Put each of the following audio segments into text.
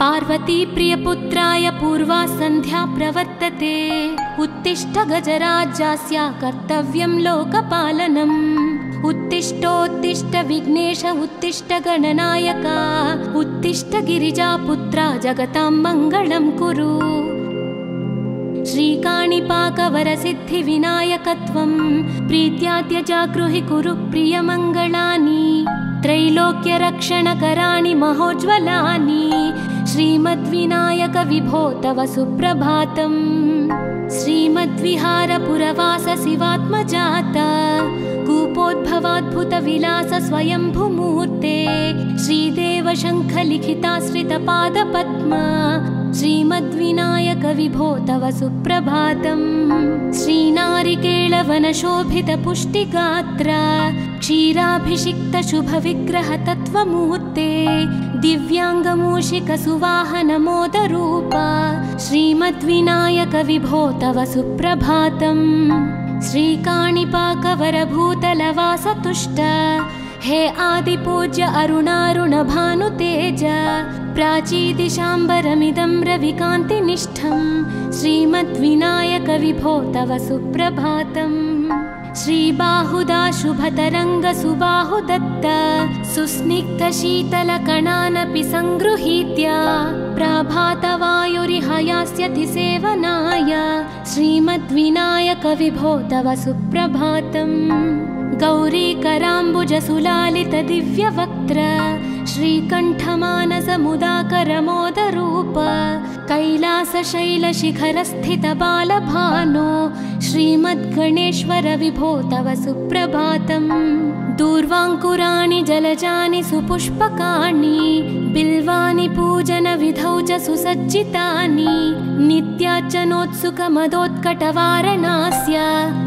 पार्वती प्रियपुत्राय पूर्वा सन्ध्या प्रवर्तते। उत्तिष्ठ गजराज्यास्य कर्तव्यं लोकपालनम्। उत्तिष्ठोत्तिष्ठ विघ्नेश उत्तिष्ठ गणनायका। उत्तिष्ठ गिरिजापुत्रा जगतां मङ्गलं कुरु। श्रीकाणिपाकवरसिद्धिविनायकत्वं प्रीत्याद्य जागृहि कुरु प्रियमङ्गलानि। त्रैलोक्यरक्षणकराणि महोज्ज्वलानि। श्रीमद्विनायक विभो तव सुप्रभातम्। श्रीमद्विहारपुरवास शिवात्मजाता। कूपोद्भवाद्भुतविलास स्वयंभुमूर्ते। श्रीदेव शङ्खलिखिताश्रितपादपद्मा। श्रीमद्विनायक विभो तव सुप्रभातम्। श्रीनारिकेळवनशोभितपुष्टिगात्रा। क्षीराभिषिक्त शुभविग्रह तत्त्वमूर्ते। दिव्याङ्गमूषिकसुवाहनमोदरूपा। श्रीमद्विनायक विभो तव सुप्रभातम्। श्रीकाणिपाकवरभूतलवासतुष्ट। हे आदिपूज्य अरुणारुणभानुतेज। प्राचीदिशाम्बरमिदं रविकान्तिनिष्ठं। श्रीमद्विनायक विभो तव सुप्रभातम्। श्रीबाहुदा शुभतरङ्ग सुबाहुदत्त। सुस्निग्धशीतलकणानपि सङ्गृहीत्य। प्राभातवायुरिहयास्यति सेवनाय। श्रीमद्विनायक विभो तव सुप्रभातम्। गौरीकराम्बुजसुलालितदिव्यवक्त्र। श्रीकण्ठमानसमुदाकरमोदरूप। कैलासशैलशिखरस्थितबालभानो। श्रीमद्गणेश्वर विभो तव सुप्रभातम्। दूर्वाङ्कुराणि जलजानि सुपुष्पकाणि। बिल्वानि पूजनविधौ च सुसज्जितानि। नित्यार्चनोत्सुकमदोत्कटवारणास्य।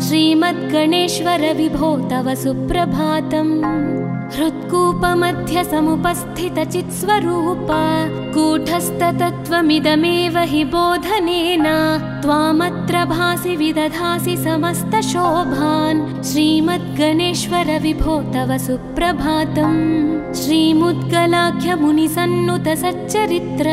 श्रीमद्गणेश्वर विभो तव सुप्रभातम्। हृत्कूपमध्यसमुपस्थितचित्स्वरूप। कूटस्थतत्त्वमिदमेव हि बोधनेन। त्वामत्र भासि विदधासि समस्तशोभान्। श्रीमद्गणेश्वर विभो तव सुप्रभातम्। श्रीमुद्गलाख्यमुनिसन्नुत सच्चरित्र।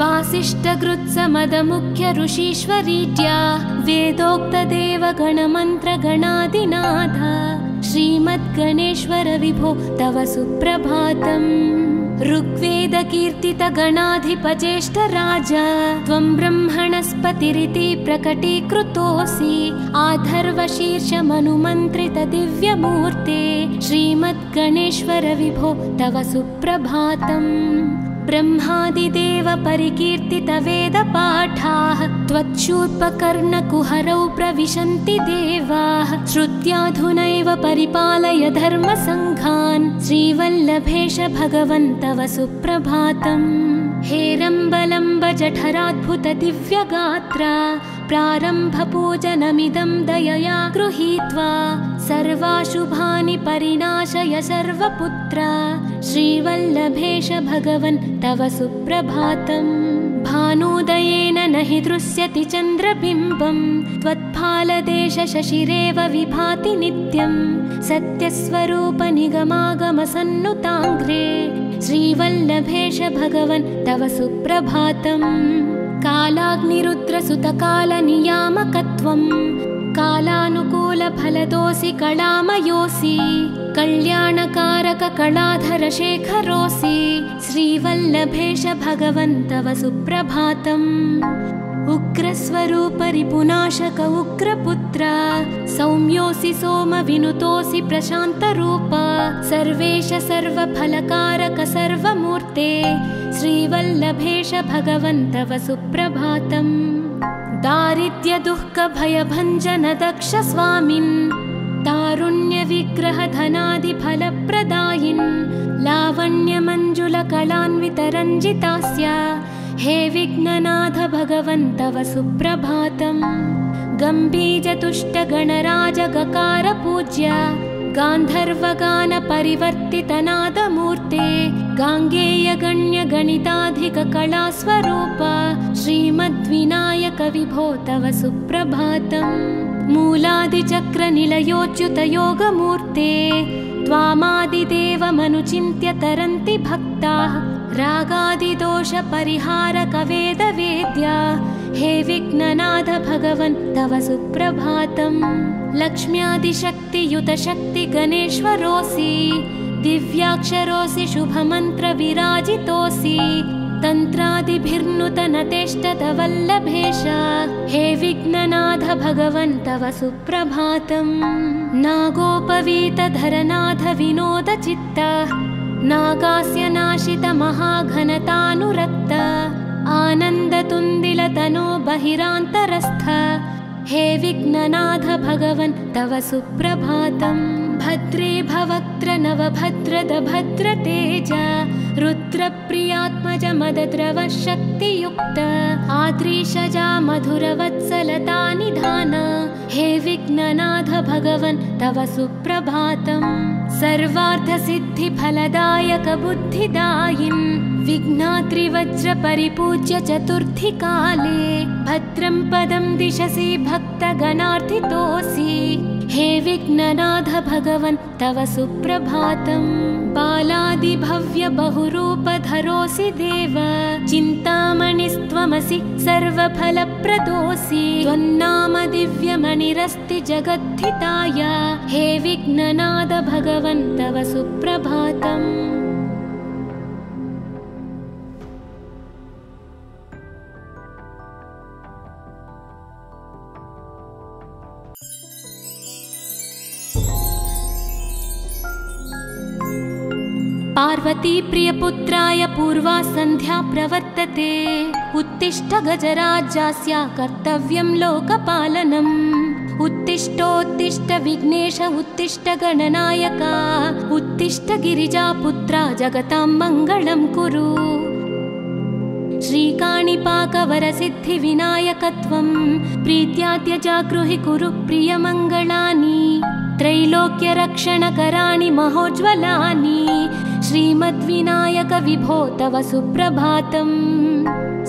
वासिष्ठगृत्समदमुख्य ऋषीश्वरीड्या। वेदोक्तदेवगणमन्त्रगणादिनाथ। श्रीमद्गणेश्वर विभो तव सुप्रभातम्। ऋग्वेदकीर्तितगणाधिपज्येष्ठराज। त्वं ब्रह्मणस्पतिरिति प्रकटीकृतोऽसि। आधर्वशीर्षमनुमन्त्रितदिव्यमूर्ते। श्रीमद्गणेश्वर विभो तव सुप्रभातम्। ब्रह्मादिदेव परिकीर्तितवेदपाठाः। त्वच्छूर्पकर्णकुहरौ प्रविशन्ति देवाः। श्रुत्याधुनैव परिपालय धर्मसङ्घान्। श्रीवल्लभेश भगवन् तव सुप्रभातम्। हेरम्बलम्ब जठराद्भुतदिव्यगात्रा। प्रारम्भपूजनमिदं दयया गृहीत्वा। सर्वाशुभानि परिनाशय सर्वपुत्रा। श्रीवल्लभेश भगवन् तव सुप्रभातम्। भानुदयेन न हि दृश्यति चन्द्रबिम्बम्। त्वत्फालदेश शशिरेव विभाति नित्यं। सत्यस्वरूप निगमागमसन्नुताङ्घ्रे। श्रीवल्लभेश भगवन् तव सुप्रभातम्। कालाग्निरुद्रसुतकालनियामकत्वं। कालानुकूलफलदोऽसि कलामयोऽसि। कल्याणकारक कलाधर शेखरोऽसि। श्रीवल्लभेश भगवन् तव सुप्रभातम्। उग्रस्वरूप रिपुनाशक उग्रपुत्र। सौम्योऽसि सोमविनुतोऽसि प्रशान्तरूप। सर्वेश सर्वफलकारक सर्वमूर्ते। श्रीवल्लभेश भगवन् तव सुप्रभातम्। दारिद्र्यदुःखभयभञ्जन दक्ष स्वामिन्। तारुण्यविग्रह धनादिफलप्रदायिन्। लावण्यमञ्जुलकलान्वितरञ्जितास्य। हे विघ्ननाथ भगवन् तव सुप्रभातम्। गम्भीरतुष्टगणराजगकार गान्धर्वगानपरिवर्तितनादमूर्ते। गाङ्गेयगण्यगणिताधिककलास्वरूप। श्रीमद्विनायक विभो तव सुप्रभातम्। मूलादिचक्रनिलयोच्युतयोगमूर्ते। त्वामादिदेवमनुचिन्त्य तरन्ति भक्ताः। रागादिदोषपरिहारकवेदवेद्या हे विघ्ननाथ भगवन् तव सुप्रभातम्। लक्ष्म्यादिशक्तियुतशक्तिगणेश्वरोऽसि दिव्याक्षरोऽसि शुभमन्त्रविराजितोऽसि तन्त्रादिभिर्नुतनतेष्टतवल्लभेश हे विघ्ननाथ भगवन् तव सुप्रभातम्। नागोपवीतधरनाथ विनोदचित्त नागास्य नाशित महाघनतानुरक्त आनन्दतुन्दिलतनो बहिरान्तरस्थ हे विघ्ननाथ भगवन् तव सुप्रभातम्। भद्रे भवक्त्र नवभद्रद भद्रतेज रुद्रप्रियात्मज मदद्रव शक्तियुक्त आद्रीशजा मधुरवत्सलता निधान हे विघ्ननाथ भगवन् तव सुप्रभातम्। सर्वार्थसिद्धिफलदायक बुद्धिदायिन् विघ्नाद्रिवज्रपरिपूज्य चतुर्थी काले भद्रं पदं दिशसि भक्तगणार्थितोऽसि हे विघ्ननाथ भगवन् तव सुप्रभातम्। बालादिभव्य बहुरूपधरोऽसि देव चिन्तामणिस्त्वमसि सर्वफलप्रदोऽसि त्वन्नाम दिव्यमणिरस्ति जगद्धिताय हे विघ्ननाथ भगवन् तव सुप्रभातम्। पार्वती प्रियपुत्राय पूर्वा सन्ध्या प्रवर्तते उत्तिष्ठ गजराज्यस्य कर्तव्यं लोकपालनम्। उत्तिष्ठोत्तिष्ठ विघ्नेश उत्तिष्ठ गणनायक उत्तिष्ठ गिरिजापुत्रा जगतां मङ्गलं कुरु। श्रीकाणिपाकवरसिद्धिविनायकत्वं प्रीत्याद्य जागृहि कुरु प्रियमङ्गलानि त्रैलोक्यरक्षणकराणि महोज्ज्वलानि श्रीमद्विनायक विभो तव सुप्रभातम्।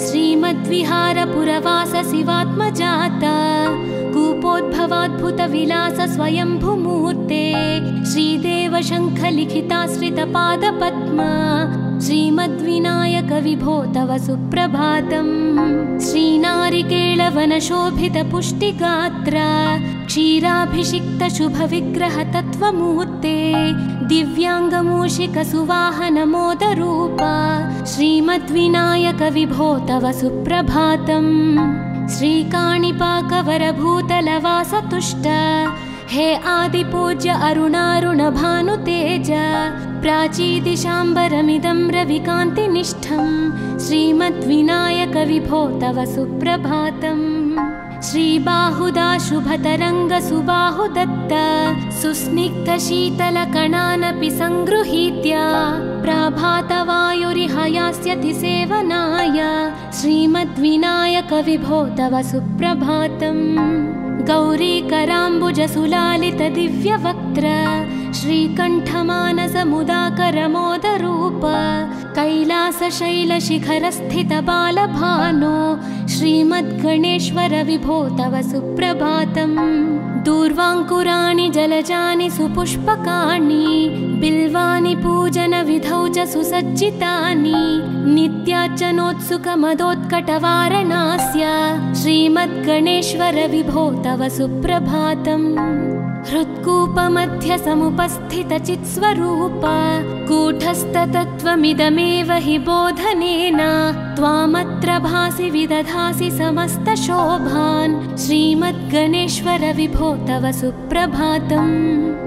श्रीमद्विहारपुरवास शिवात्मजाता कूपोद्भवाद्भुतविलास स्वयंभुमूर्ते श्रीदेव शङ्खलिखिताश्रितपादपद्मा श्रीमद्विनायक विभो तव सुप्रभातम्। श्रीनारिकेळवनशोभितपुष्टिगात्र क्षीराभिषिक्तशुभविग्रह तत्त्वमूर्ते दिव्याङ्गमूषिकसुवाहनमोदरूप श्रीमद्विनायक विभो तव सुप्रभातम्। श्रीकाणिपाकवरभूतलवासतुष्ट हे आदिपूज्य अरुणारुणभानुतेज प्राचीदिशाम्बरमिदं रविकान्तिनिष्ठं श्रीमद्विनायक विभो तव सुप्रभातम्। श्रीबाहुदा शुभतरङ्गसुबाहुदत्त सुस्निग्धशीतलकणानपि सङ्गृहीत्य प्रभातवायुरिहयास्यति सेवनाय श्रीमद्विनायक विभो तव सुप्रभातम्। गौरीकराम्बुजसुलालित दिव्यवक्त्र श्रीकण्ठमानसमुदाकरमोदरूप कैलासशैलशिखरस्थित बालभानो श्रीमद्गणेश्वर विभो तव सुप्रभातम्। दूर्वाङ्कुराणि जलजानि सुपुष्पकाणि बिल्वानि पूजनविधौ च सुसज्जितानि नित्यार्चनोत्सुकमदोत्कटवारणास्य श्रीमद्गणेश्वर विभो तव सुप्रभातम्। हृत्कूपमध्य समुपस्थितचित्स्वरूप कूटस्थतत्त्वमिदमेव हि बोधनेन त्वामत्र भासि विदधासि समस्तशोभान् श्रीमद्गणेश्वर विभो तव सुप्रभातम्।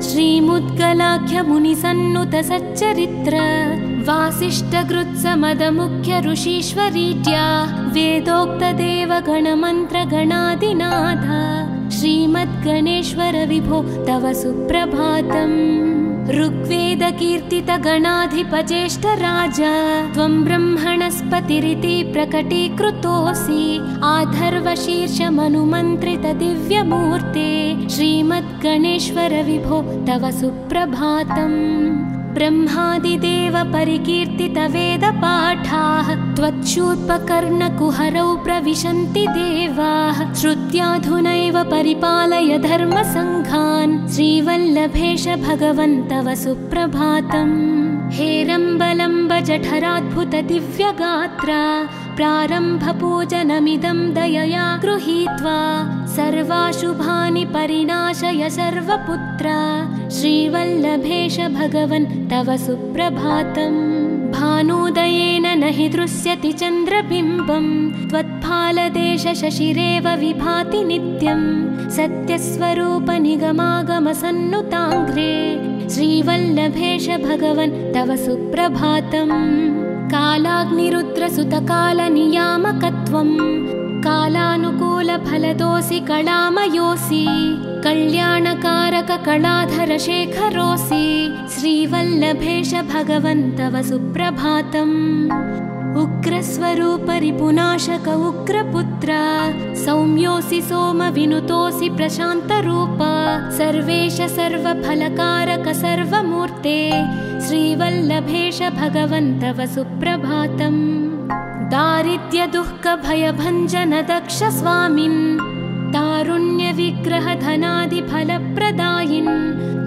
श्रीमुद्गलाख्यमुनिसन्नुत सच्चरित्र वासिष्ठकृत्समदमुख्य ऋषीश्वरीज्या वेदोक्तदेवगणमन्त्रगणादिनाथ श्रीमद्गणेश्वर विभो तव सुप्रभातम्। ऋग्वेदकीर्तितगणाधिपज्येष्ठराज त्वं ब्रह्मणस्पतिरिति प्रकटीकृतोऽसि आधर्वशीर्षमनुमन्त्रित दिव्यमूर्ते श्रीमद्गणेश्वर विभो तव सुप्रभातम्। ब्रह्मादिदेव परिकीर्तितवेदपाठाः त्वच्छूर्पकर्णकुहरौ प्रविशन्ति देवाः श्रुत्याधुनैव परिपालय धर्मसङ्घान् श्रीवल्लभेश भगवन् तव सुप्रभातम् हेरम्बलम्ब जठराद्भुत दिव्यगात्रा प्रारम्भपूजनमिदं दयया गृहीत्वा सर्वाशुभानि परिनाशय सर्वपुत्रा श्रीवल्लभेश भगवन् तव सुप्रभातम् भानुदयेन न हि दृश्यति चन्द्रबिम्बं त्वत्फालदेश शशिरेव विभाति नित्यं सत्यस्वरूप निगमागमसन्नुताङ्घ्रे श्रीवल्लभेश भगवन् तव सुप्रभातम् कालाग्निरुद्रसुतकालनियामकत्वं कालानुकूलफलदोऽसि कलामयोऽसि कल्याणकारक कलाधर शेखरोऽसि श्रीवल्लभेश भगवन् तव सुप्रभातम् उग्रस्वरूप रिपुनाशक उग्रपुत्र सौम्योऽसि सोमविनुतोऽसि प्रशान्तरूप सर्वेश सर्वफलकारक सर्वमूर्ते श्रीवल्लभेश भगवन् तव सुप्रभातम् दारिद्र्यदुःखभयभञ्जन दक्ष स्वामिन् तारुण्यविग्रहधनादिफलप्रदायिन्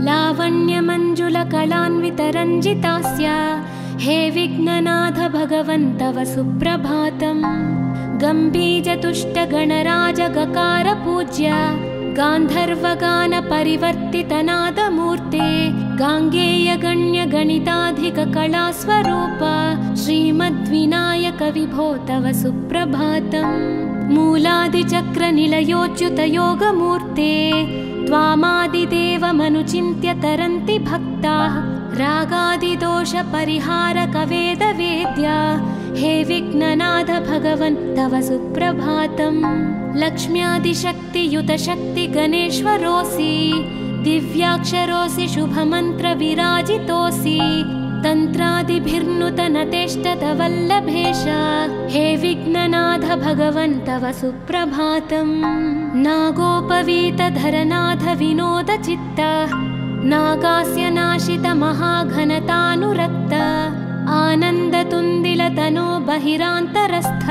लावण्यमञ्जुलकलान्वितरञ्जितास्य हे विघ्ननाथ भगवन् तव सुप्रभातम् गम्भीजतुष्टगणराजगकार पूज्य गान्धर्वगानपरिवर्तितनादमूर्ते गाङ्गेयगण्यगणिताधिककलास्वरूप श्रीमद्विनायक विभो तव सुप्रभातम् मूलादिचक्रनिलयोच्युतयोगमूर्ते त्वामादिदेवमनुचिन्त्य तरन्ति भक्ताः रागादिदोषपरिहारकवेदवेद्या हे विघ्ननाथ भगवन् तव सुप्रभातम् लक्ष्म्यादिशक्तियुतशक्तिगणेश्वरोऽसि दिव्याक्षरोऽसि शुभमन्त्रविराजितोऽसि तन्त्रादिभिर्नुतनतेष्टतवल्लभेश हे विघ्ननाथ भगवन् तव सुप्रभातम् नागोपवीतधरनाथ विनोदचित्त नागास्य नाशित महाघनतानुरक्त आनन्दतुन्दिलतनो बहिरान्तरस्थ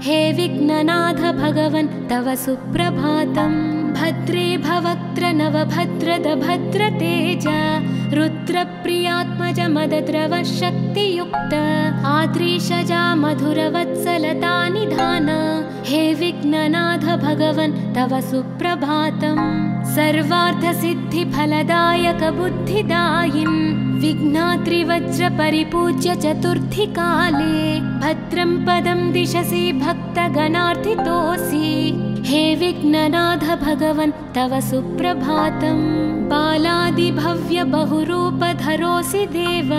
हे विघ्ननाथ भगवन् तव सुप्रभातम् भद्रे भवक्त्र नवभद्रद भद्रतेज रुद्रप्रियात्मज मदद्रव शक्तियुक्त आद्रीशजा मधुरवत्सलता निधान हे विघ्ननाथ भगवन् तव सुप्रभातम् सर्वार्थसिद्धिफलदायक बुद्धिदायिन् विघ्नात्रिवज्रपरिपूज्य चतुर्थीकाले भद्रं पदं दिशसि भक्तगणार्थितोऽसि हे विघ्ननाथ भगवन् तव सुप्रभातम् बालादिभव्य बहुरूपधरोऽसि देव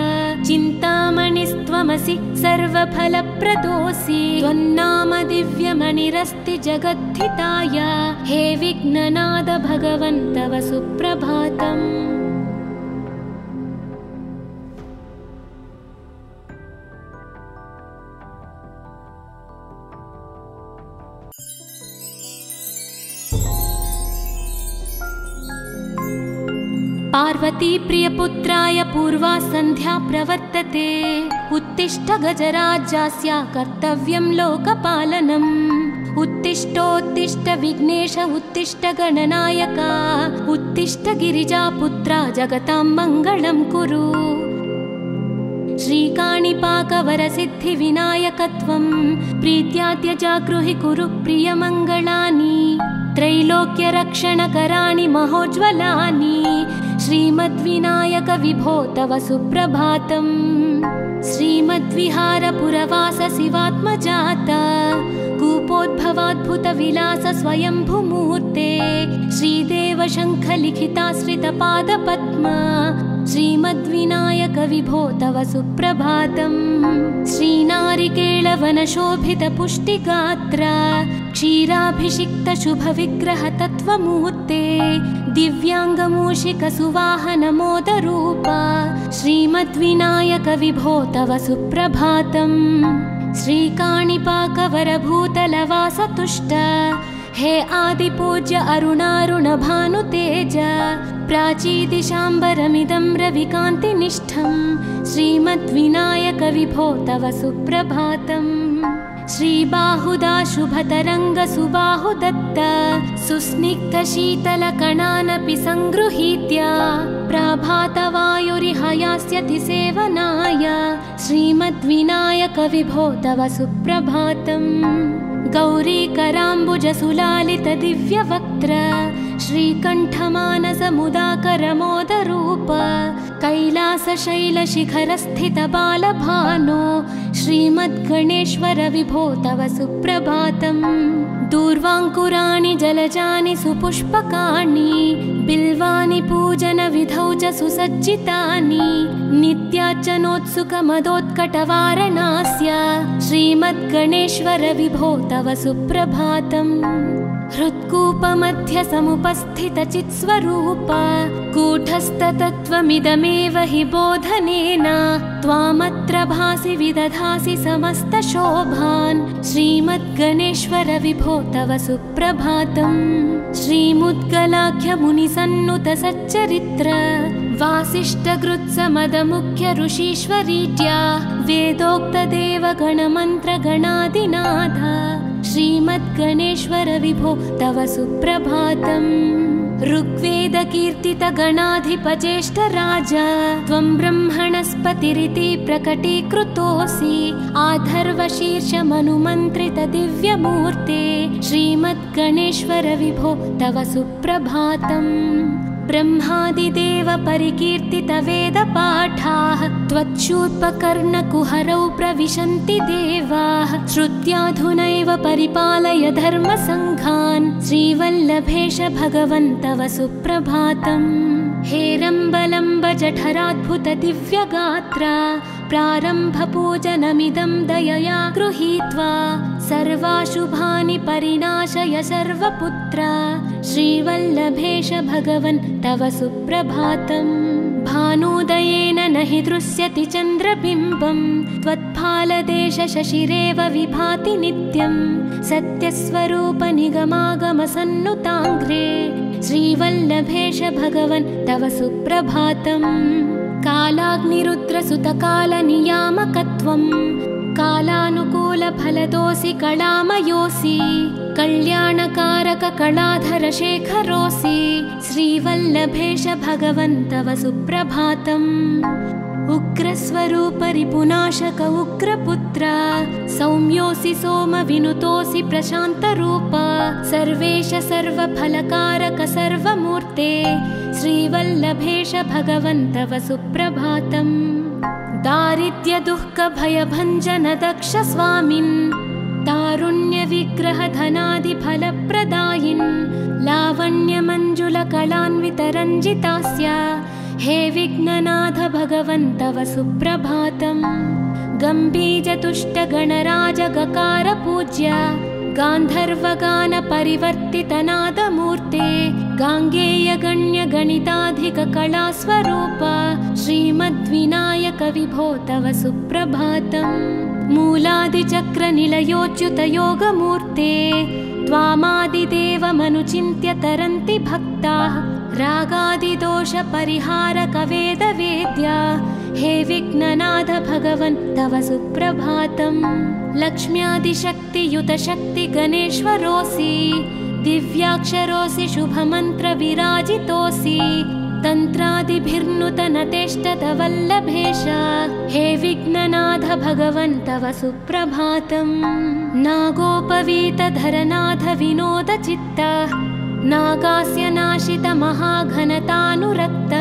चिन्तामणिस्त्वमसि सर्वफलप्रदोऽसि त्वन्नाम दिव्यमणिरस्ति जगद्धिताय हे विघ्ननाथ भगवन् तव सुप्रभातम् पार्वती प्रियपुत्राय पूर्वा सन्ध्या प्रवर्तते उत्तिष्ठ गजराज्यास्य कर्तव्यं लोकपालनम् उत्तिष्ठोत्तिष्ठ विघ्नेश उत्तिष्ठ गणनायक उत्तिष्ठ गिरिजापुत्रा जगतां मङ्गलं कुरु श्रीकाणिपाकवरसिद्धिविनायकत्वं प्रीत्याद्य जागृहि कुरु प्रियमङ्गलानि त्रैलोक्यरक्षणकराणि महोज्ज्वलानि श्रीमद्विनायक विभो तव सुप्रभातम् श्रीमद्विहारपुरवास शिवात्मजात कूपोद्भवाद्भुतविलास स्वयंभुमूर्ते श्रीदेव शङ्खलिखिताश्रितपादपद्मा श्रीमद्विनायक विभो तव सुप्रभातम् श्रीनारिकेळवनशोभितपुष्टिगात्र क्षीराभिषिक्तशुभविग्रहतत्त्वमूर्ते दिव्याङ्गमूषिकसुवाहनमोदरूप श्रीमद्विनायक विभो तव सुप्रभातम् श्रीकाणिपाकवरभूतलवासतुष्ट हे आदिपूज्य अरुणारुणभानुतेज प्राचीदिशाम्बरमिदं रविकान्तिनिष्ठं श्रीमद्विनायक विभो तव सुप्रभातम् श्रीबाहुदा शुभतरङ्गसुबाहुदत्त सुस्निग्धशीतलकणानपि सङ्गृहीत्य प्राभातवायुरिह यास्यति सेवनाय श्रीमद्विनायक विभो तव सुप्रभातम् गौरीकराम्बुजसुलालितदिव्यवक्त्र श्रीकण्ठमानसमुदाकरमोदरूप कैलासशैलशिखरस्थितबालभानो श्रीमद्गणेश्वर विभो तव सुप्रभातम् दूर्वाङ्कुराणि जलजानि सुपुष्पकाणि बिल्वानि पूजनविधौ च सुसज्जितानि नित्यार्चनोत्सुकमदोत्कटवारणास्य श्रीमद्गणेश्वर विभो तव सुप्रभातम् हृत्कूपमध्यसमुपस्थितचित्स्वरूप कूटस्थतत्त्वमिदमेव हि बोधनेन त्वामत्र भासि विदधासि समस्तशोभान् श्रीमद्गणेश्वर विभो तव सुप्रभातम् श्रीमुद्गलाख्यमुनिसन्नुतसच्चरित्र वासिष्ठगृत्समदमुख्य ऋषीश्वरीट्या वेदोक्तदेवगणमन्त्रगणादिनाथ श्रीमद्गणेश्वर विभो तव सुप्रभातम् ऋग्वेदकीर्तितगणाधिपज्येष्ठराज त्वं ब्रह्मणस्पतिरिति प्रकटीकृतोऽसि आधर्वशीर्षमनुमन्त्रितदिव्यमूर्ते श्रीमद्गणेश्वर विभो तव सुप्रभातम् ब्रह्मादिदेव परिकीर्तितवेदपाठाः त्वच्छूर्पकर्णकुहरौ प्रविशन्ति देवाः श्रुत्याधुनैव परिपालय धर्मसङ्घान् श्रीवल्लभेश भगवन् तव सुप्रभातम् हेरम्बलम्ब जठराद्भुतदिव्यगात्र प्रारम्भपूजनमिदं दयया गृहीत्वा सर्वाशुभानि परिनाशय सर्वपुत्र श्रीवल्लभेश भगवन् तव सुप्रभातम् भानुदयेन न हि दृश्यति चन्द्रबिम्बं त्वत्फालदेशशशिरेव विभाति नित्यं सत्यस्वरूप निगमागमसन्नुताङ्घ्रे श्रीवल्लभेश भगवन् तव सुप्रभातम् कालाग्निरुद्रसुतकालनियामकत्वं कालानुकूलफलदोऽसि कलामयोऽसि कल्याणकारककलाधरशेखरोऽसि श्रीवल्लभेश भगवन् तव सुप्रभातम् उग्रस्वरूपरिपुनाशक उग्रपुत्र सौम्योऽसि सोमविनुतोऽसि प्रशान्तरूप सर्वेश सर्वफलकारक सर्वमूर्ते श्रीवल्लभेश भगवन् तव सुप्रभातम् दारिद्र्यदुःखभयभञ्जन दक्ष स्वामिन् तारुण्यविग्रहधनादिफलप्रदायिन् लावण्यमञ्जुलकलान्वितरञ्जितास्य हे विघ्ननाथ भगवन् तव सुप्रभातम् गम्भीजतुष्टगणराजगकार पूज्य गान्धर्वगानपरिवर्तितनादमूर्ते गाङ्गेयगण्यगणिताधिककलास्वरूप श्रीमद्विनायक विभो तव सुप्रभातम् मूलादिचक्रनिलयोच्युतयोगमूर्ते त्वामादिदेवमनुचिन्त्य तरन्ति भक्ताः रागादिदोषपरिहारकवेदवेद्या हे विघ्ननाथ भगवन् तव सुप्रभातम् लक्ष्म्यादिशक्तियुतशक्तिगणेश्वरोऽसि दिव्याक्षरोऽसि शुभमन्त्रविराजितोऽसि तन्त्रादिभिर्नुतनतेष्टतवल्लभेश हे विघ्ननाथ भगवन् तव सुप्रभातम् नागोपवीतधरनाथ विनोदचित्त नागास्य नाशित महाघनतानुरक्त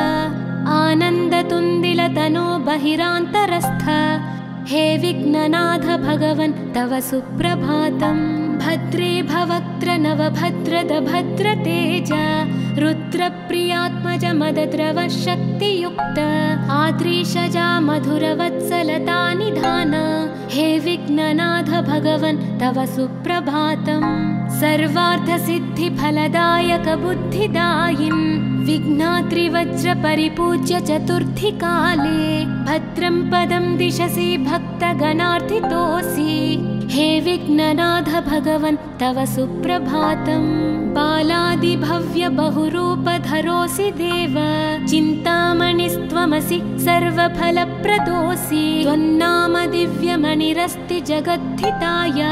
आनन्दतुन्दिलतनो बहिरान्तरस्थ हे विघ्ननाथ भगवन् तव सुप्रभातम् भद्रे भवक्त्र नवभद्रद भद्रतेज रुद्रप्रियात्मज मदद्रव शक्तियुक्त आद्रीशजा मधुरवत्सलता निधान हे विघ्ननाथ भगवन् तव सुप्रभातम् सर्वार्थसिद्धिफलदायक बुद्धिदायिन् विघ्नात्रिवज्रपरिपूज्य चतुर्थीकाले भद्रं पदं दिशसि भक्तगणार्थितोऽसि हे विघ्ननाथ भगवन् तव सुप्रभातम् बालादिभव्य बहुरूपधरोऽसि देव चिन्तामणिस्त्वमसि सर्वफलप्रदोऽसि त्वन्नाम दिव्यमणिरस्ति जगद्धिताय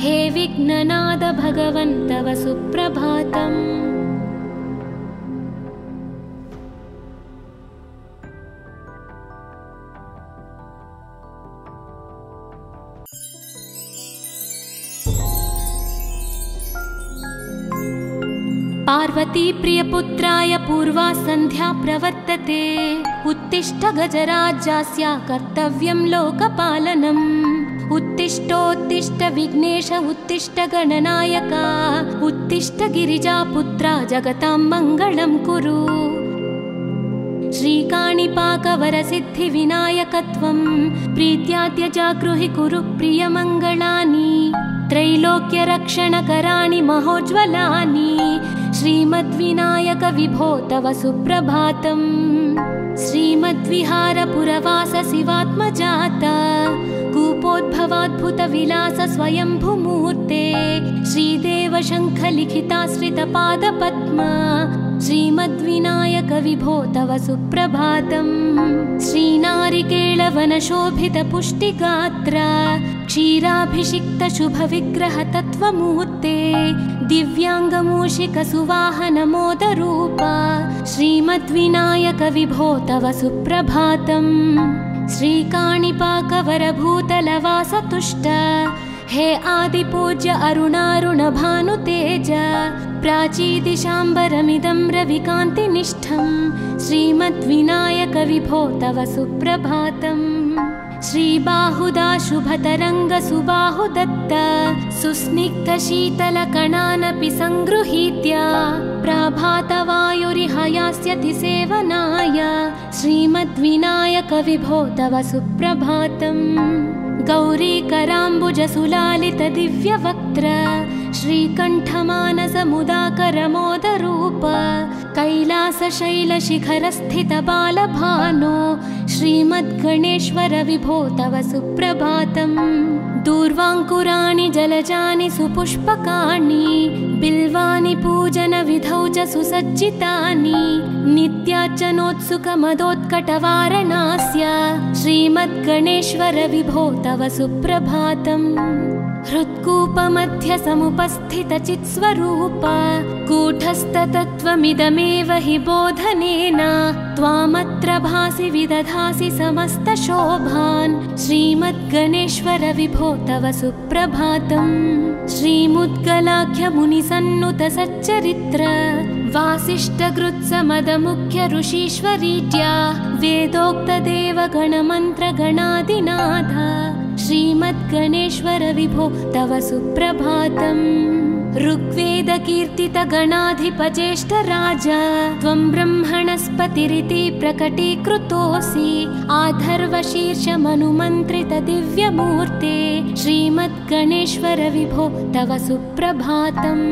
हे विघ्ननाथ भगवन् तव सुप्रभातम् पार्वती प्रियपुत्राय पूर्वा सन्ध्या प्रवर्तते उत्तिष्ठ गजराज्यस्य कर्तव्यं लोकपालनम् उत्तिष्ठोत्तिष्ठ विघ्नेश उत्तिष्ठ गणनायक उत्तिष्ठ गिरिजापुत्रा जगतां मङ्गलं कुरु श्रीकाणिपाकवरसिद्धिविनायकत्वं प्रीत्याद्य जागृहि कुरु प्रियमङ्गलानि त्रैलोक्यरक्षणकराणि महोज्ज्वलानि श्रीमद्विनायक विभो तव सुप्रभातम् श्रीमद्विहारपुरवास शिवात्मजात कूपोद्भवाद्भुतविलास स्वयंभुमूर्ते श्रीदेव शङ्खलिखिताश्रितपादपद्मा श्रीमद्विनायक विभो तव सुप्रभातम् श्रीनारिकेळवनशोभितपुष्टिगात्र क्षीराभिषिक्त शुभविग्रह तत्त्वमूर्ते दिव्याङ्गमूषिकसुवाहनमोदरूप श्रीमद्विनायक विभो तव सुप्रभातम् श्रीकाणिपाकवरभूतलवासतुष्ट हे आदिपूज्य अरुणारुणभानुतेज प्राचीदिशाम्बरमिदं रविकान्तिनिष्ठं श्रीमद्विनायक विभो तव सुप्रभातम् श्रीबाहुदा शुभतरङ्गसुबाहुदत्त सुस्निग्धशीतलकणानपि सङ्गृहीत्य प्रभातवायुरिहयास्यति सेवनाय श्रीमद्विनायक विभो तव सुप्रभातम् गौरीकराम्बुजसुलालित दिव्यवक्त्र श्रीकण्ठमानसमुदाकरमोदरूप कैलासशैलशिखरस्थितबालभानो श्रीमद्गणेश्वर विभो तव सुप्रभातम् दूर्वाङ्कुराणि जलजानि सुपुष्पकाणि बिल्वानि पूजनविधौ च सुसज्जितानि नित्यार्चनोत्सुकमदोत्कटवारणास्य श्रीमद्गणेश्वर विभो तव सुप्रभातम् हृत्कूपमध्य समुपस्थितचित्स्वरूप कूटस्थतत्त्वमिदमेव हि बोधनेन त्वामत्र भासि विदधासि समस्तशोभान् श्रीमद्गणेश्वर विभो तव सुप्रभातम् श्रीमुद्गलाख्यमुनिसन्नुत सच्चरित्र वासिष्ठगृत्समदमुख्य ऋषीश्वरीज्या वेदोक्तदेवगणमन्त्रगणादिनाथ श्रीमद्गणेश्वर विभो तव सुप्रभातम् ऋग्वेदकीर्तितगणाधिपज्येष्ठराज त्वं ब्रह्मणस्पतिरिति प्रकटीकृतोऽसि आधर्वशीर्षमनुमन्त्रित दिव्यमूर्ते श्रीमद्गणेश्वर विभो तव सुप्रभातम्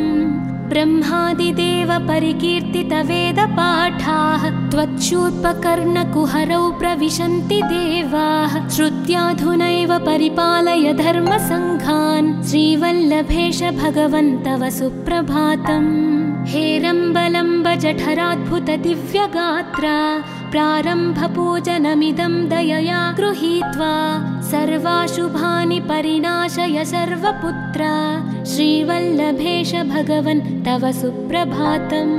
ब्रह्मादिदेव परिकीर्तित वेदपाठाः त्वच्छूर्पकर्णकुहरौ प्रविशन्ति देवाः श्रुत्याधुनैव परिपालय धर्मसङ्घान् श्रीवल्लभेश भगवन् तव सुप्रभातम् हेरम्बलम्ब जठराद्भुत दिव्यगात्र प्रारम्भपूजनमिदं दयया गृहीत्वा सर्वाशुभानि परिनाशय सर्वपुत्र श्रीवल्लभेश भगवन् तव सुप्रभातम्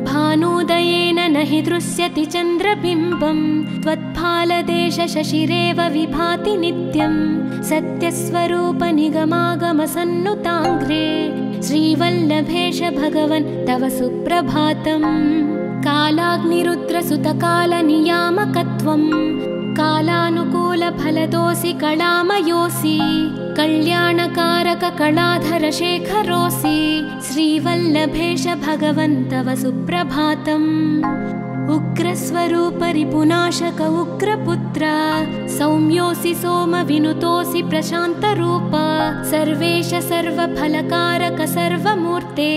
भानुदयेन न हि दृश्यति चन्द्रबिम्बं त्वत्फालदेश शशिरेव विभाति नित्यं सत्यस्वरूप निगमागमसन्नुताङ्घ्रे श्रीवल्लभेश भगवन् तव सुप्रभातम् कालाग्निरुद्रसुतकालनियामकत्वं कालानुकूलफलदोऽसि कलामयोऽसि कल्याणकारक कलाधर शेखरोऽसि श्रीवल्लभेश भगवन् तव सुप्रभातम् उग्रस्वरूप रिपुनाशक उग्रपुत्र सौम्योऽसि सोमविनुतोऽसि प्रशान्तरूप सर्वेश सर्वफलकारक सर्वमूर्ते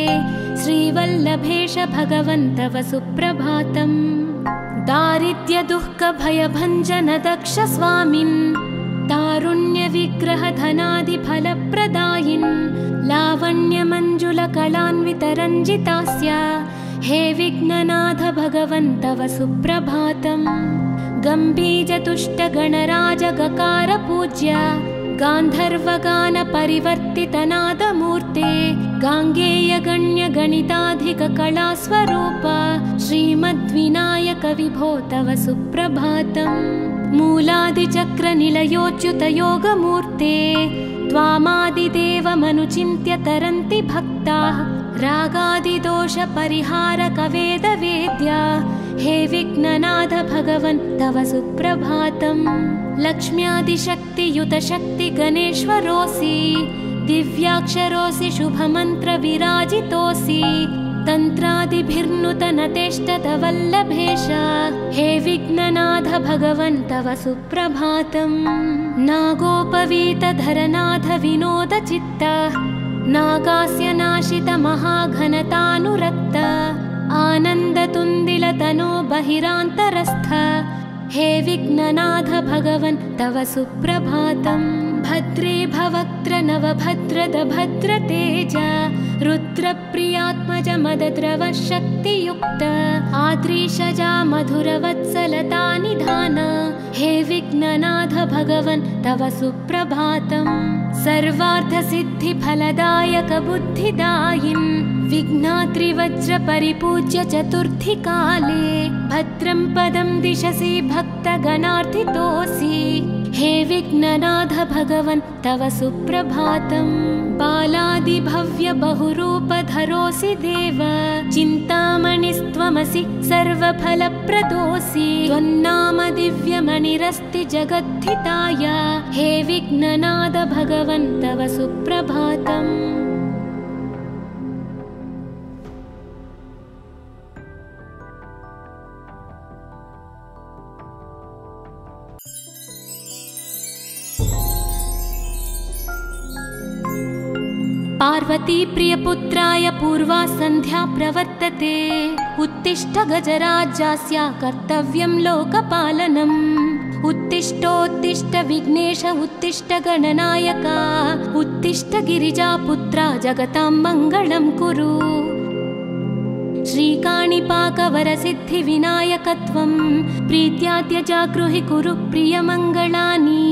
श्रीवल्लभेश भगवन् तव सुप्रभातम् दारिद्र्यदुःखभयभञ्जन दक्ष स्वामिन् तारुण्यविग्रहधनादिफलप्रदायिन् लावण्यमञ्जुलकलान्वितरञ्जितास्य हे विघ्ननाथ भगवन् तव सुप्रभातम्। गम्भीरतुष्टगणराजगकार गान्धर्वगानपरिवर्तितनादमूर्ते गाङ्गेयगण्यगणिताधिककलास्वरूप श्रीमद्विनायक विभो तव सुप्रभातम्। मूलादिचक्रनिलयोच्युतयोगमूर्ते त्वामादिदेवमनुचिन्त्य तरन्ति भक्ताः रागादिदोषपरिहारकवेदवेद्या हे विघ्ननाथ भगवन् तव सुप्रभातम्। लक्ष्म्यादिशक्तियुतशक्तिगणेश्वरोऽसि दिव्याक्षरोऽसि शुभमन्त्रविराजितोऽसि तन्त्रादिभिर्नुतनतेष्टतवल्लभेश हे विघ्ननाथ भगवन् तव सुप्रभातम्। नागोपवीतधरनाथ विनोदचित्त नागास्य नाशितमहाघनतानुरक्त आनन्दतुन्दिलतनो बहिरान्तरस्थ हे विघ्ननाथ भगवन् तव सुप्रभातम्। भद्रे भवक्त्र नवभद्रद भद्रतेज रुद्रप्रियात्मज मदद्रवशक्तियुक्त आद्रीशजा मधुरवत्सलता निधान हे विघ्ननाथ भगवन् तव सुप्रभातम्। सर्वार्थसिद्धिफलदायक बुद्धिदायिन् विघ्नाद्रिवज्रपरिपूज्य चतुर्थीकाले भद्रं पदं दिशसि भक्तगणार्थितोऽसि हे विघ्ननाथ भगवन् तव सुप्रभातम्। बालादिभव्य बहुरूपधरोऽसि देव चिन्तामणिस्त्वमसि सर्वफलप्रदोऽसि त्वन्नाम दिव्यमणिरस्ति जगद्धिताय हे विघ्ननाथ भगवन् तव सुप्रभातम्। पार्वती प्रियपुत्राय पूर्वा सन्ध्या प्रवर्तते उत्तिष्ठ गजराज्यास्य कर्तव्यं लोकपालनम्। उत्तिष्ठोत्तिष्ठ विघ्नेश उत्तिष्ठ गणनायक उत्तिष्ठ गिरिजापुत्रा जगतां मङ्गलं कुरु। श्रीकाणिपाकवरसिद्धिविनायकत्वं प्रीत्याद्य जागृहि कुरु प्रियमङ्गलानि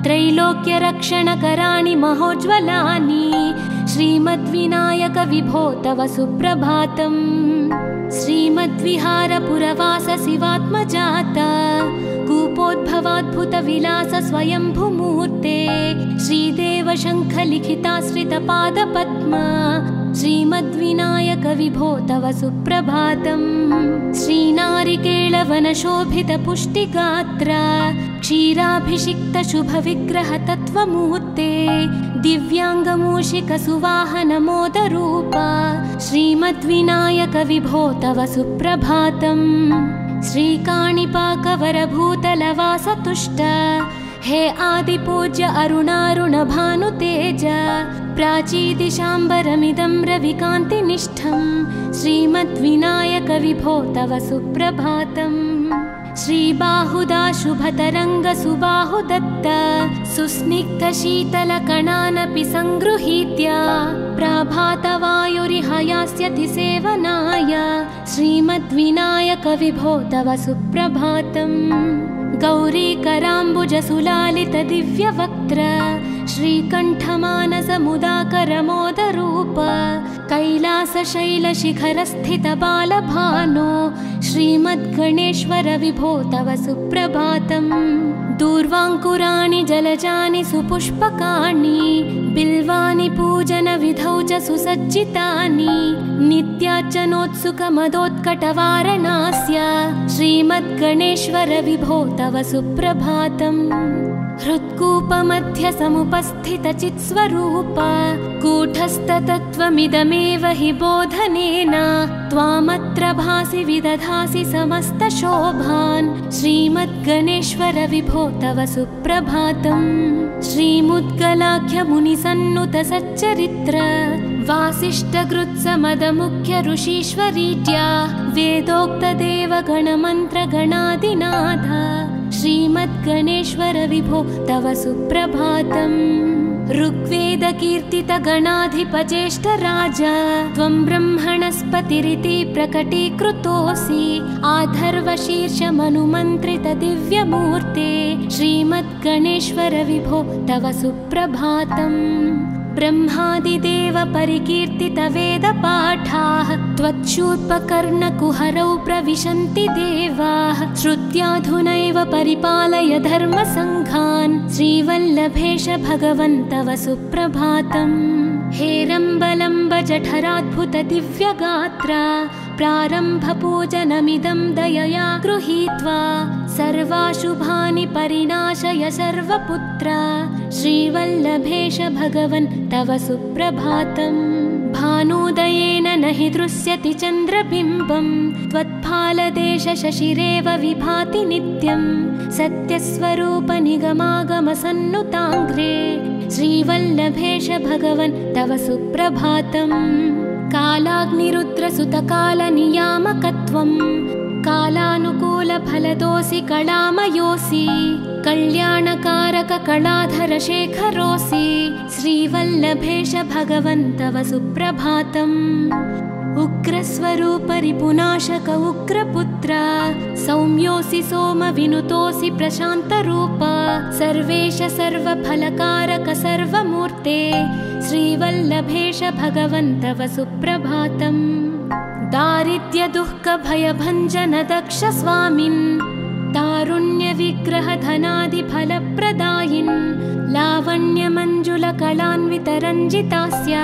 त्रैलोक्यरक्षणकराणि महोज्ज्वलानि श्रीमद्विनायक विभो तव सुप्रभातम्। श्रीमद्विहारपुरवास शिवात्मजात कूपोद्भवाद्भुतविलास स्वयंभुमूर्ते श्रीदेव शङ्खलिखिताश्रितपादपद्म श्रीमद्विनायक विभो तव सुप्रभातम्। श्रीनारिकेळवनशोभितपुष्टिगात्र क्षीराभिषिक्त शुभविग्रह तत्त्वमूर्ते दिव्याङ्गमूषिकसुवाहनमोदरूप श्रीमद्विनायक विभो तव सुप्रभातम्। श्रीकाणिपाकवरभूतलवासतुष्ट हे आदिपूज्य अरुणारुणभानुतेज प्राचीदिशाम्बरमिदं रविकान्तिनिष्ठं श्रीमद्विनायक विभो तव सुप्रभातम्। श्रीबाहुदा शुभतरङ्गसुबाहुदत्त सुस्निग्धशीतलकणानपि सङ्गृहीत्य प्राभातवायुरिहयास्यति सेवनाय श्रीमद्विनायक विभो तव सुप्रभातम्। गौरीकराम्बुजसुलालितदिव्यवक्त्र श्रीकण्ठमानसमुदाकरमोदरूप कैलासशैलशिखरस्थितबालभानो श्रीमद्गणेश्वर विभो तव सुप्रभातम्। दूर्वाङ्कुराणि जलजानि सुपुष्पकाणि बिल्वानि पूजनविधौ च सुसज्जितानि नित्यार्चनोत्सुकमदोत्कटवारणास्य श्रीमद्गणेश्वर विभो तव सुप्रभातम्। हृत्कूपमध्यसमुपस्थितचित्स्वरूप कूटस्थतत्त्वमिदमेव हि बोधनेन त्वामत्र भासि विदधासि समस्तशोभान् श्रीमद्गणेश्वर विभो तव सुप्रभातम्। श्रीमुद्गलाख्यमुनिसन्नुतसच्चरित्र वासिष्ठकृत्समदमुख्य ऋषीश्वरीज्या वेदोक्तदेवगणमन्त्रगणादिनाथ श्रीमद्गणेश्वर विभो तव सुप्रभातम्। ऋग्वेदकीर्तितगणाधिपज्येष्ठ राजा त्वं ब्रह्मणस्पतिरिति प्रकटीकृतोऽसि। आधर्वशीर्षमनुमन्त्रित दिव्यमूर्ते श्रीमद्गणेश्वर विभो तव सुप्रभातम्। ब्रह्मादिदेव परिकीर्तित वेदपाठाः त्वच्छूर्पकर्णकुहरौ प्रविशन्ति देवाः। श्रुत्याधुनैव परिपालय धर्मसङ्घान् श्रीवल्लभेश भगवन् तव सुप्रभातम्। हेरम्बलम्ब जठराद्भुत दिव्यगात्रा प्रारम्भपूजनमिदं दयया गृहीत्वा सर्वाशुभानि परिनाशय सर्वपुत्रा श्रीवल्लभेश भगवन् तव सुप्रभातम्। भानुदयेन न हि दृश्यति चन्द्रबिम्बं त्वत्फालदेश शशिरेव विभाति नित्यं। सत्यस्वरूप निगमागमसन्नुताङ्घ्रे श्रीवल्लभेश भगवन् तव सुप्रभातम्। कालाग्निरुद्रसुतकालनियामकत्वं कालानुकूलफलदोऽसि कलामयोऽसि। कल्याणकारक कलाधर शेखरोऽसि श्रीवल्लभेश भगवन् तव सुप्रभातम्। उग्रस्वरूप रिपुनाशक उग्रपुत्र सौम्योऽसि सोमविनुतोऽसि प्रशान्तरूप। सर्वेश सर्वफलकारक सर्वमूर्ते श्रीवल्लभेश भगवन् तव सुप्रभातम्। दारिद्र्य दुःख भयभञ्जन दक्ष स्वामिन् तारुण्य विग्रह धनादि फलप्रदायिन्। लावण्य मंजुल कलान्वित रञ्जितास्य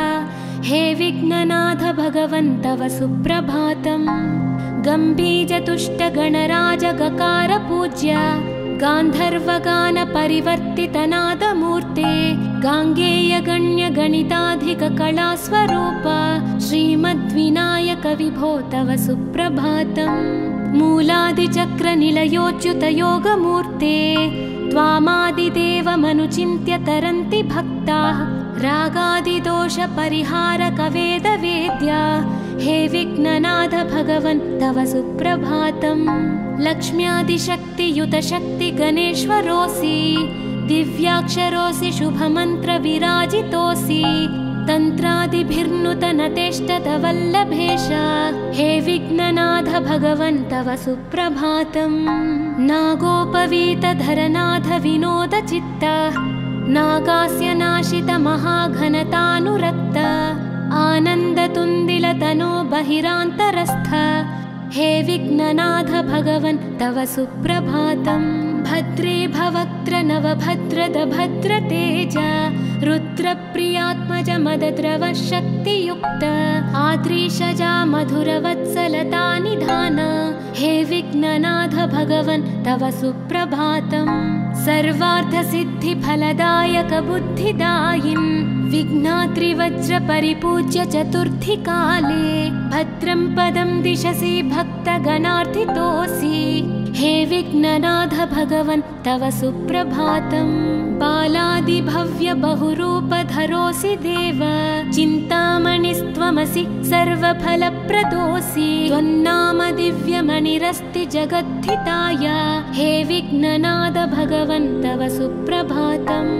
हे विघ्ननाथ भगवन् तव सुप्रभातम्। गम्भीज तुष्ट गणराज गकार पूज्य गान्धर्वगान परिवर्तित नादमूर्ते। गाङ्गेय गण्य गणिताधिक कलास्वरूप श्रीमद्विनायक विभो तव सुप्रभातम्। मूलादिचक्र निलयोच्युत योगमूर्ते त्वामादिदेवमनुचिन्त्य तरन्ति भक्ताः। रागादिदोष परिहारक वेदवेद्या हे विघ्ननाथ भगवन् तव सुप्रभातम्। लक्ष्म्यादिशक्तियुत शक्ति गणेश्वरोऽसि दिव्याक्षरोऽसि शुभमन्त्र विराजितोऽसि। तन्त्रादिभिर्नुतनतेष्टत वल्लभेश हे विघ्ननाथ भगवन् तव सुप्रभातम्। नागोपवीतधरनाथ विनोद चित्त नागास्य नाशित महाघनतानुरक्त। आनन्दतुन्दिलतनो बहिरान्तरस्थ हे विघ्ननाथ भगवन् तव सुप्रभातम्। भद्रे भवक्त्र नवभद्रद भद्रतेज रुद्रप्रियात्मज मदद्रव शक्तियुक्त। आद्रीशजा मधुरवत्सलता निधान हे विघ्ननाथ भगवन् तव सुप्रभातम्। सर्वार्थसिद्धिफलदायक बुद्धिदायिन् विघ्नात्रिवज्र परिपूज्य चतुर्थी काले। भद्रं पदं दिशसि भक्तगणार्थितोऽसि हे विघ्ननाथ भगवन् तव सुप्रभातम्। बालादिभव्य बहुरूपधरोऽसि देव चिन्तामणिस्त्वमसि सर्वफलप्रदोऽसि। त्वन्नाम दिव्यमणिरस्ति जगद्धिताय हे विघ्ननाथ भगवन् तव सुप्रभातम्।